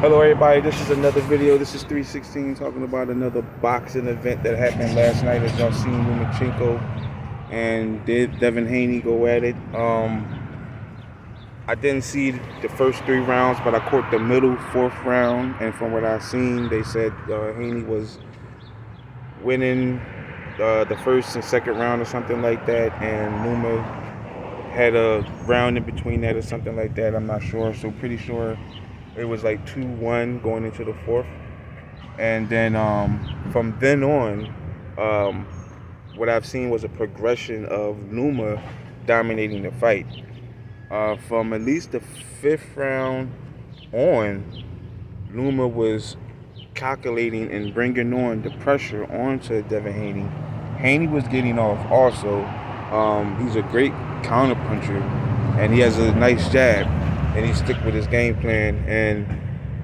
Hello everybody, this is another video. This is 316 talking about another boxing event that happened last night. As y'all seen, Lomachenko and Devin Haney go at it. I didn't see the first 3 rounds, but I caught the middle 4th round, and from what I seen, they said Haney was winning the first and second round or something like that, and Loma had a round in between that or something like that. I'm not sure, so pretty sure it was like 2-1 going into the 4th. And then from then on, what I've seen was a progression of Loma dominating the fight. From at least the 5th round on, Loma was calculating and bringing on the pressure onto Devin Haney. Haney was getting off also. He's a great counterpuncher, and he has a nice jab, and he stick with his game plan, and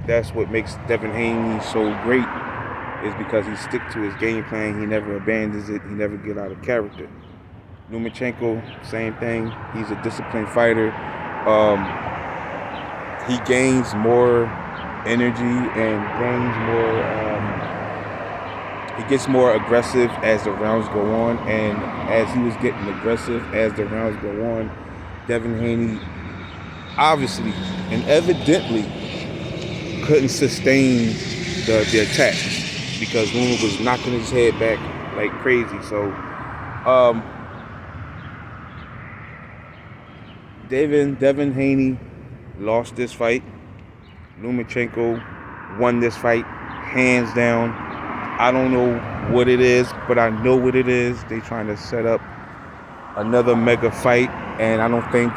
that's what makes Devin Haney so great, is because he stick to his game plan. He never abandons it. He never get out of character. Lomachenko, same thing. He's a disciplined fighter. He gains more energy and gains more. He gets more aggressive as the rounds go on, and as he was getting aggressive as the rounds go on, Devin Haney obviously and evidently couldn't sustain the attacks because Loma was knocking his head back like crazy. So Devin Haney lost this fight. Lomachenko won this fight hands down. I don't know what it is, but I know what it is. They trying to set up another mega fight, and I don't think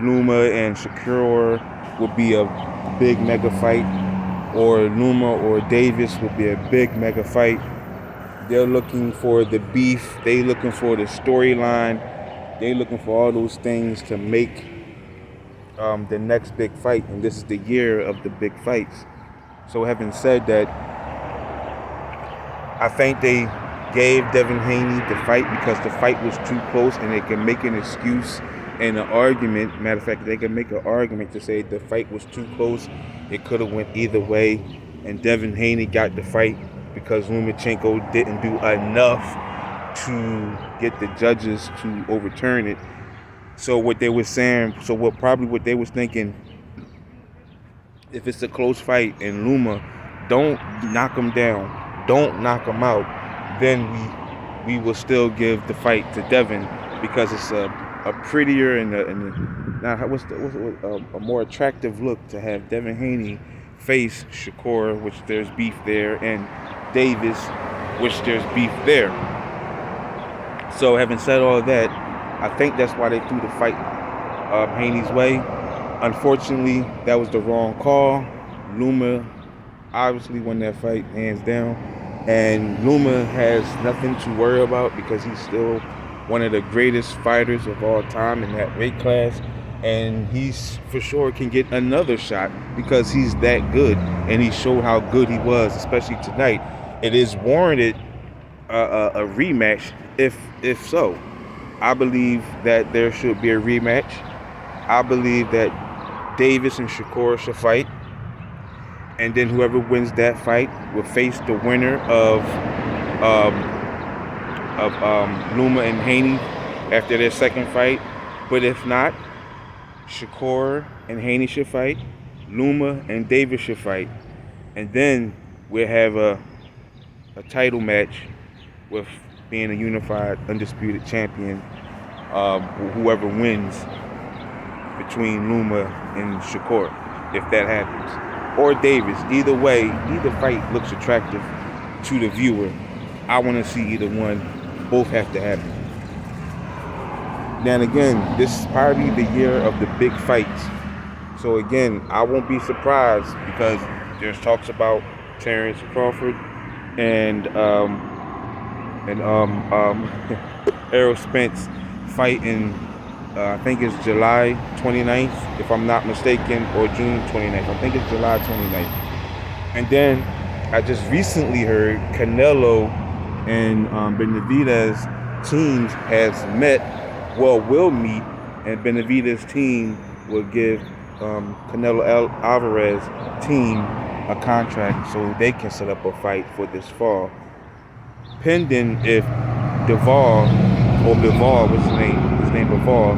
Loma and Shakur would be a big mega fight, or Loma or Davis would be a big mega fight. They're looking for the beef. They looking for the storyline. They looking for all those things to make the next big fight, and this is the year of the big fights. So having said that, I think they gave Devin Haney the fight because the fight was too close, and they can make an excuse and an argument. Matter of fact, they can make an argument to say the fight was too close. It could have went either way, and Devin Haney got the fight because Lomachenko didn't do enough to get the judges to overturn it. So what they were saying, what they was thinking, if it's a close fight and Loma don't knock him down, don't knock him out, then we will still give the fight to Devin because it's a prettier and a more attractive look to have Devin Haney face Shakur, which there's beef there, and Davis, which there's beef there. So having said all of that, I think that's why they threw the fight Haney's way. Unfortunately, that was the wrong call. Loma obviously won that fight hands down, and Loma has nothing to worry about because he's still one of the greatest fighters of all time in that weight class, and he's for sure can get another shot because he's that good, and he showed how good he was, especially tonight. It is warranted a rematch if so. I believe that there should be a rematch. I believe that Davis and Shakur should fight, and then whoever wins that fight will face the winner of Loma and Haney after their second fight. But if not, Shakur and Haney should fight, Loma and Davis should fight, and then we'll have a title match with being a unified undisputed champion, whoever wins between Loma and Shakur, if that happens, or Davis. Either way, either fight looks attractive to the viewer. I want to see either one. Both have to happen. Then again, this is probably the year of the big fights. So again, I won't be surprised because there's talks about Terrence Crawford and Errol Spence fight in I think it's July 29th, if I'm not mistaken, or June 29th. I think it's July 29th. And then I just recently heard Canelo and Benavidez teams has met, will meet, and Benavidez team will give Canelo Alvarez team a contract so they can set up a fight for this fall. Pending if Bivol, what's his name? His name Bivol,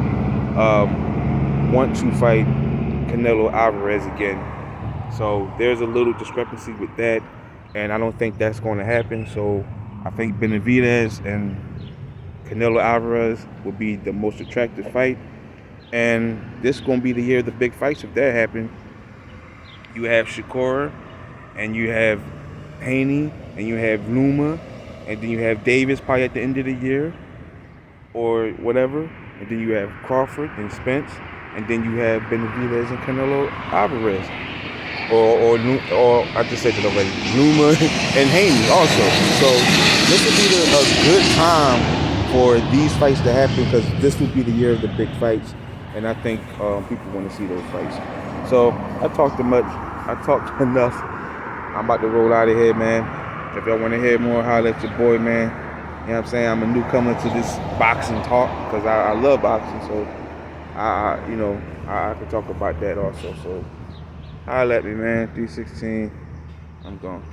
want to fight Canelo Alvarez again. So there's a little discrepancy with that, and I don't think that's going to happen. So I think Benavidez and Canelo Alvarez will be the most attractive fight, and this is going to be the year of the big fights if that happens. You have Shakur, and you have Haney, and you have Luma, and then you have Davis probably at the end of the year or whatever, and then you have Crawford and Spence, and then you have Benavidez and Canelo Alvarez, or I just said it already, Luma and Haney also. So this would be a good time for these fights to happen because this would be the year of the big fights, and I think people want to see those fights. So I talked too much. I talked enough. I'm about to roll out of here, man. If y'all want to hear more, holler at your boy, man. You know what I'm saying? I'm a newcomer to this boxing talk because I love boxing. So, I can talk about that also. So, holler at me, man. 316. I'm gone.